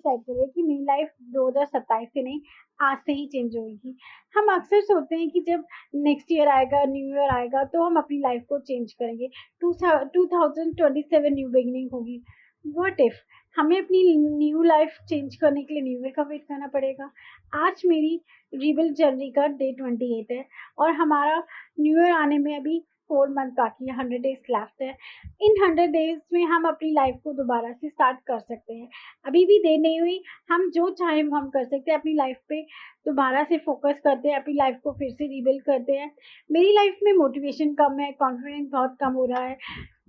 Decide करिए कि मेरी लाइफ 2027 से नहीं, आज से ही चेंज होगी। हम अक्सर सोचते हैं कि जब नेक्स्ट ईयर आएगा, न्यू ईयर आएगा तो हम अपनी लाइफ को चेंज करेंगे, 2027 न्यू बिगिनिंग होगी। व्हाट इफ हमें अपनी न्यू लाइफ चेंज करने के लिए न्यू ईयर का वेट करना पड़ेगा? आज मेरी रिबिल्ड जर्नी का डे 28 है और हमारा न्यू ईयर आने में अभी 4 मंथ बाकी है, 100 days लेफ्ट है। इन 100 days में हम अपनी लाइफ को दोबारा से स्टार्ट कर सकते हैं। अभी भी देर नहीं हुई, हम जो चाहे वो हम कर सकते हैं। अपनी लाइफ पे दोबारा से फोकस करते हैं, अपनी लाइफ को फिर से रिबिल्ड करते हैं। मेरी लाइफ में मोटिवेशन कम है, कॉन्फिडेंस बहुत कम हो रहा है,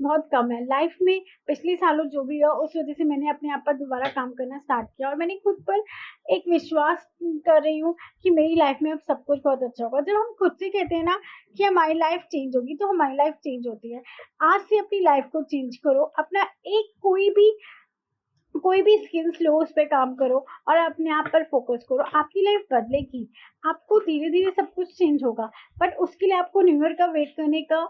बहुत कम है। लाइफ में पिछले सालों जो भी हुआ उस वजह से मैंने अपने आप पर दोबारा काम करना स्टार्ट किया और मैंने खुद पर एक विश्वास कर रही हूँ कि मेरी लाइफ में अब सब कुछ बहुत अच्छा होगा। जब हम खुद से कहते हैं ना कि हमारी लाइफ चेंज होगी तो हमारी लाइफ चेंज होती है। आज से अपनी लाइफ को चेंज करो, अपना एक कोई भी स्किल्स लो, उस पर काम करो और अपने आप पर फोकस करो। आपकी लाइफ बदलेगी, आपको धीरे धीरे सब कुछ चेंज होगा, बट उसके लिए आपको न्यू ईयर का वेट करने का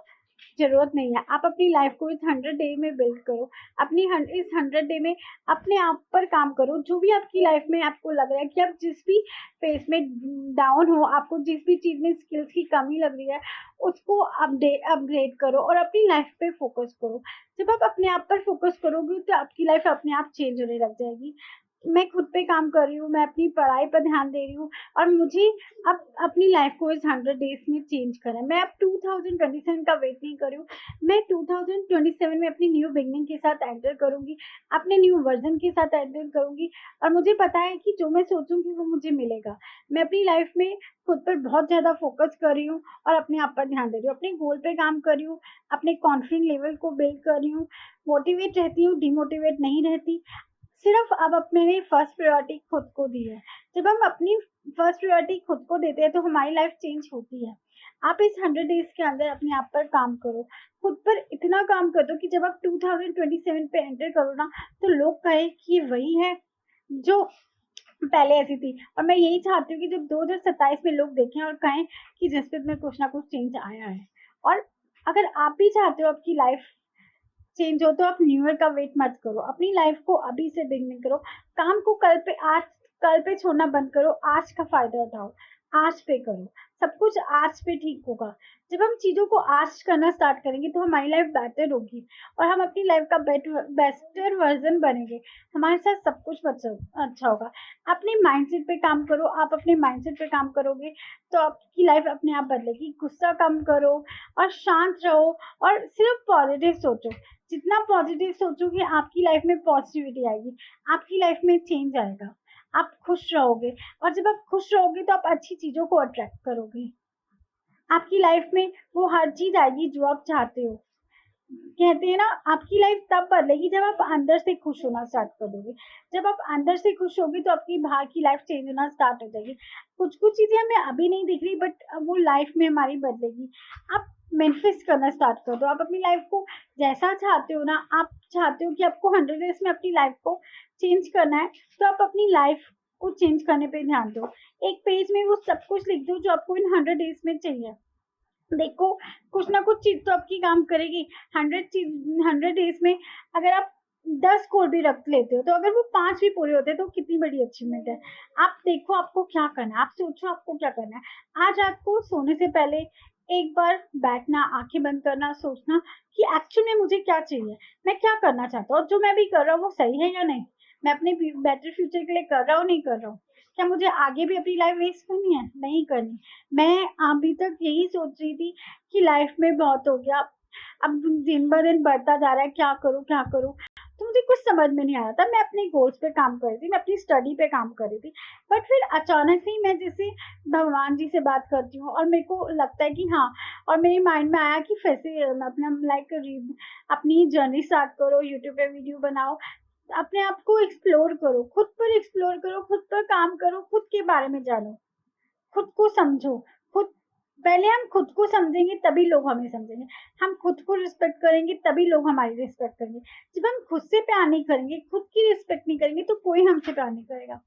जरूरत नहीं है। आप अपनी लाइफ को इस 100 डे में बिल्ड करो, इस 100 डे में अपने आप पर काम करो। जो भी आपकी लाइफ में आपको लग रहा है कि आप जिस भी फेज में डाउन हो, आपको जिस भी चीज में स्किल्स की कमी लग रही है, उसको अपग्रेड करो और अपनी लाइफ पे फोकस करो। जब आप अपने आप पर फोकस करोगे तो आपकी लाइफ अपने आप चेंज होने लग जाएगी। मैं खुद पे काम कर रही हूँ, मैं अपनी पढ़ाई पर ध्यान दे रही हूँ और मुझे अब अपनी लाइफ को इस 100 डेज में चेंज करना है। मैं अब 2027 का वेट नहीं कर रही हूँ, मैं 2027 में अपनी न्यू बिगनिंग के साथ एंटर करूंगी, अपने न्यू वर्जन के साथ एंटर करूंगी और मुझे पता है कि जो मैं सोचूंगी वो मुझे मिलेगा। मैं अपनी लाइफ में खुद पर बहुत ज्यादा फोकस कर रही हूँ और अपने आप पर ध्यान दे रही हूँ, अपने गोल पे काम कर रही हूँ, अपने कॉन्फिडेंस लेवल को बिल्ड कर रही हूँ, मोटिवेट रहती हूँ, डिमोटिवेट नहीं रहती। सिर्फ अब मैंने फर्स्ट प्रायोरिटी खुद को दी है। जब हम अपनी फर्स्ट प्रायोरिटी खुद को देते हैं तो हमारी लाइफ चेंज होती है। आप इस 100 डेज के अंदर अपने आप पर काम करो, खुद पर इतना काम कर दो कि जब आप 2027 पे एंटर करो ना तो लोग कहें कि ये वही है जो पहले ऐसी थी। और मैं यही चाहती हूँ कि जब 2027 में लोग देखें और कहें कि जसप्रीत में कुछ ना कुछ चेंज आया है। और अगर आप भी चाहते हो आपकी लाइफ चेंज हो तो आप न्यू ईयर का वेट मत करो, अपनी लाइफ को अभी से बिगिनिंग करो। काम को कल पे छोड़ना बंद करो, आज का फायदा उठाओ, आज पे करो, सब कुछ आज पे ठीक होगा। जब हम चीजों को आज करना स्टार्ट करेंगे तो हमारी लाइफ बेटर होगी और हम अपनी लाइफ का बेस्टर वर्जन बनेंगे। हमारे साथ सब कुछ अच्छा होगा। अपने माइंडसेट पे काम करो, आप अपने माइंडसेट पे काम करोगे तो आपकी लाइफ अपने आप बदलेगी। गुस्सा कम करो और शांत रहो और सिर्फ पॉजिटिव सोचो। जितना पॉजिटिव सोचोगे आपकी लाइफ में पॉजिटिविटी आएगी, आपकी लाइफ में चेंज आएगा, आप खुश रहोगे और जब आप खुश रहोगे तो आप अच्छी चीजों को अट्रैक्ट करोगे। आपकी लाइफ में वो हर चीज आएगी जो आप चाहते हो। कहते हैं ना आपकी लाइफ तब बदलेगी जब आप अंदर से खुश होना स्टार्ट कर दोगे। जब आप अंदर से खुश होगे तो आपकी बाहर की लाइफ चेंज होना स्टार्ट हो जाएगी। कुछ कुछ चीजें हमें अभी नहीं दिख रही बट वो लाइफ में हमारी बदलेगी। आप मैनिफेस्ट करना स्टार्ट कर दो। आप अपनी लाइफ को जैसा चाहते हो ना, आप चाहते हो कि आपको 100 डेज में अपनी लाइफ को चेंज करना है तो आप अपनी लाइफ को चेंज करने पे ध्यान दो। एक पेज में वो सब कुछ लिख दो जो आपको इन 100 डेज में चाहिए। देखो कुछ ना कुछ चीज तो आपकी काम करेगी। 100 डेज में अगर आप 10 गोल भी रख लेते हो तो अगर वो 5 भी पूरे होते हैं तो कितनी बड़ी अचीवमेंट है। आप देखो आपको क्या करना है, आप सोचो आपको क्या करना है। आज रात को सोने से पहले एक बार बैठना, आंखें बंद करना, सोचना कि एक्चुअल में मुझे क्या चाहिए, मैं क्या करना चाहता हूँ और जो मैं भी कर रहा हूँ वो सही है या नहीं, मैं अपने बेटर फ्यूचर के लिए कर रहा हूँ नहीं कर रहा हूँ, क्या मुझे आगे भी अपनी लाइफ वेस्ट करनी है, नहीं करनी। मैं अभी तक यही सोच रही थी कि लाइफ में बहुत हो गया, अब दिन ब दिन बढ़ता जा रहा है, क्या करूँ क्या करूँ। तो मुझे कुछ समझ में नहीं आ रहा था। मैं अपने गोल्स पे काम कर रही थी, मैं अपनी स्टडी पे काम कर रही थी, बट फिर अचानक से ही मैं जैसे भगवान जी से बात करती हूँ और मेरे को लगता है कि हाँ, और मेरे माइंड में आया कि फिर से अपना अपनी जर्नी स्टार्ट करो, यूट्यूब पे वीडियो बनाओ, अपने आप को एक्सप्लोर करो, खुद पर एक्सप्लोर करो, खुद पर काम करो, खुद के बारे में जानो, खुद को समझो। खुद पहले हम खुद को समझेंगे तभी लोग हमें समझेंगे। हम खुद को रिस्पेक्ट करेंगे तभी लोग हमारी रिस्पेक्ट करेंगे। जब हम खुद से प्यार नहीं करेंगे, खुद की रिस्पेक्ट नहीं करेंगे तो कोई हमसे प्यार नहीं करेगा।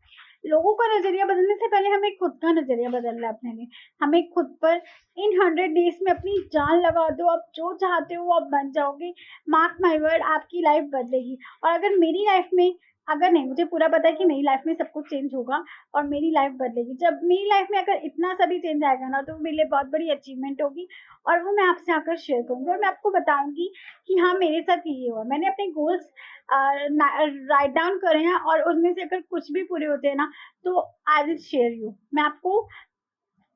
लोगों का नजरिया बदलने से पहले हमें खुद का नजरिया बदलना है अपने लिए। हमें खुद पर इन 100 डेज में अपनी जान लगा दो। आप जो चाहते हो वो आप बन जाओगे। मार्क माई वर्ड, आपकी लाइफ बदलेगी। और अगर मेरी लाइफ में अगर नहीं, मुझे पूरा पता है कि मेरी लाइफ में सब कुछ चेंज होगा और मेरी लाइफ बदलेगी। जब मेरी लाइफ में अगर इतना सा भी चेंज आएगा ना, तो मेरे लिए बहुत बड़ी अचीवमेंट होगी और वो मैं आपसे आकर शेयर करूँगी और मैं आपको बताऊँगी कि हाँ, मेरे साथ ये हुआ। मैंने अपने गोल्स राइट डाउन करे हैं और उनमें से अगर कुछ भी पूरे होते हैं ना, तो आई विल शेयर यू। मैं आपको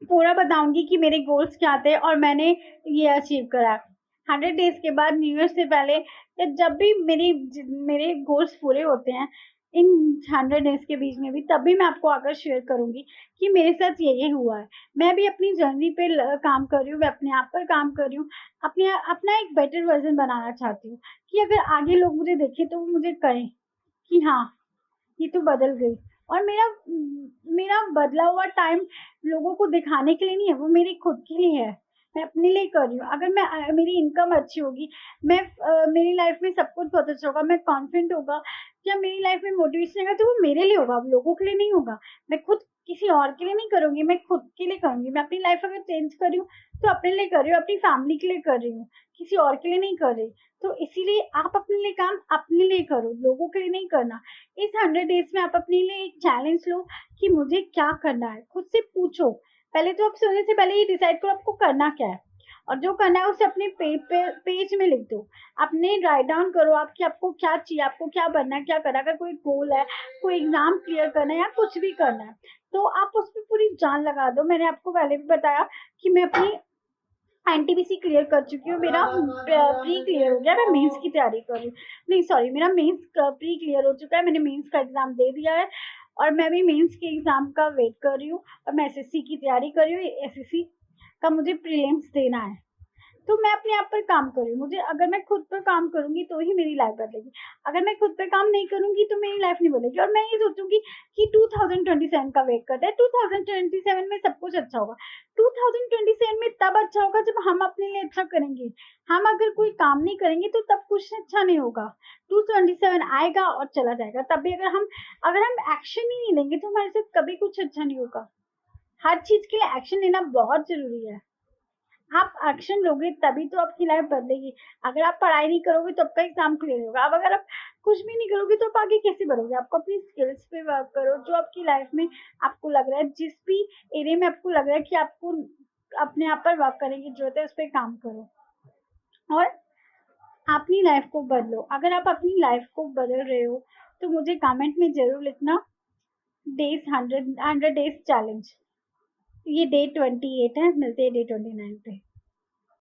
पूरा बताऊंगी कि मेरे गोल्स क्या थे और मैंने ये अचीव करा। 100 डेज के बाद, न्यू ईयर से पहले, या जब भी मेरे गोल्स पूरे होते हैं इन 100 डेज के बीच में भी, तब भी मैं आपको आकर शेयर करूंगी कि मेरे साथ ये हुआ है। मैं भी अपनी जर्नी पे काम कर रही हूँ, मैं अपने आप पर काम कर रही हूँ, अपने अपना एक बेटर वर्जन बनाना चाहती हूँ कि अगर आगे लोग मुझे देखें तो वो मुझे कहें कि हाँ, ये तो बदल गई। और मेरा मेरा बदला हुआ टाइम लोगों को दिखाने के लिए नहीं है, वो मेरी खुद के लिए है। मैं अपने लिए कर रही हूँ। अगर मेरी इनकम अच्छी होगी, मेरी लाइफ में सब कुछ बहुत अच्छा होगा, मैं कॉन्फिडेंट होगा, या मेरी लाइफ में मोटिवेशन आएगा, तो वो मेरे लिए होगा, लोगों के लिए नहीं होगा। मैं खुद किसी और के लिए नहीं करूंगी, मैं खुद के लिए करूंगी। मैं अपनी लाइफ अगर चेंज कर रही हूँ तो अपने लिए कर रही हूँ, अपनी फैमिली के लिए कर रही हूँ, किसी और के लिए नहीं कर रही। तो इसीलिए आप अपने लिए काम अपने लिए करो, लोगों के लिए नहीं करना। इस 100 डेज में आप अपने लिए एक चैलेंज लो कि मुझे क्या करना है। खुद से पूछो, पहले तो आप सोने से पहले ये डिसाइड करो आपको करना क्या है, और जो करना है उसे अपने पेज में लिख दो। अपने राइट डाउन करो आपकी आपको क्या चाहिए, आपको क्या बनना है, क्या करना है। अगर कोई गोल है, कोई एग्जाम क्लियर करना है या कुछ भी करना है, तो आप उस पर पूरी जान लगा दो। मैंने आपको पहले भी बताया कि मैं अपनी एनटीपीसी क्लियर कर चुकी हूँ, मेरा प्री क्लियर हो गया, मैं मेंस की तैयारी कर रही हूँ। नहीं सॉरी, मेरा मेंस प्री क्लियर हो चुका है, मैंने मेंस का एग्जाम दे दिया है और मैं भी मेंस के एग्जाम का वेट कर रही हूँ। और मैं एसएससी की तैयारी कर रही हूँ, एसएससी का मुझे प्रीलिम्स देना है। तो मैं अपने आप पर काम कर रही हूँ। मुझे, अगर मैं खुद पर काम करूंगी तो ही मेरी लाइफ बदलेगी। अगर मैं खुद पे काम नहीं करूंगी तो मेरी लाइफ नहीं बदलेगी। और मैं ये सोचूंगी कि 2027 का वेट करते हैं, 2027 में सब कुछ अच्छा होगा। 2027 में तब अच्छा होगा जब हम अपने लिए अच्छा करेंगे। हम अगर कोई काम नहीं करेंगे तो तब कुछ अच्छा नहीं होगा। 2027 आएगा और चला जाएगा, तब भी अगर हम एक्शन ही नहीं लेंगे तो हमारे साथ कभी कुछ अच्छा नहीं होगा। हर चीज के लिए एक्शन लेना बहुत जरूरी है। आप एक्शन लोगे तभी तो आपकी लाइफ बदलेगी। अगर आप पढ़ाई नहीं करोगे तो आपका एग्जाम क्लियर होगा। अब अगर आप कुछ भी नहीं करोगे तो आप आगे कैसे बढ़ोगे। आपको अपनी स्किल्स पे वर्क करो, जो आपकी लाइफ में आपको लग रहा है, जिस भी एरिया में आपको लग रहा है कि आपको अपने आप पर वर्क करने की जरूरत है, उस पर काम करो और अपनी लाइफ को बदलो। अगर आप अपनी लाइफ को बदल रहे हो तो मुझे कमेंट में जरूर लिखना, डेज 100 डेज चैलेंज। ये डे 28 है, मिलते हैं डे 29 पे।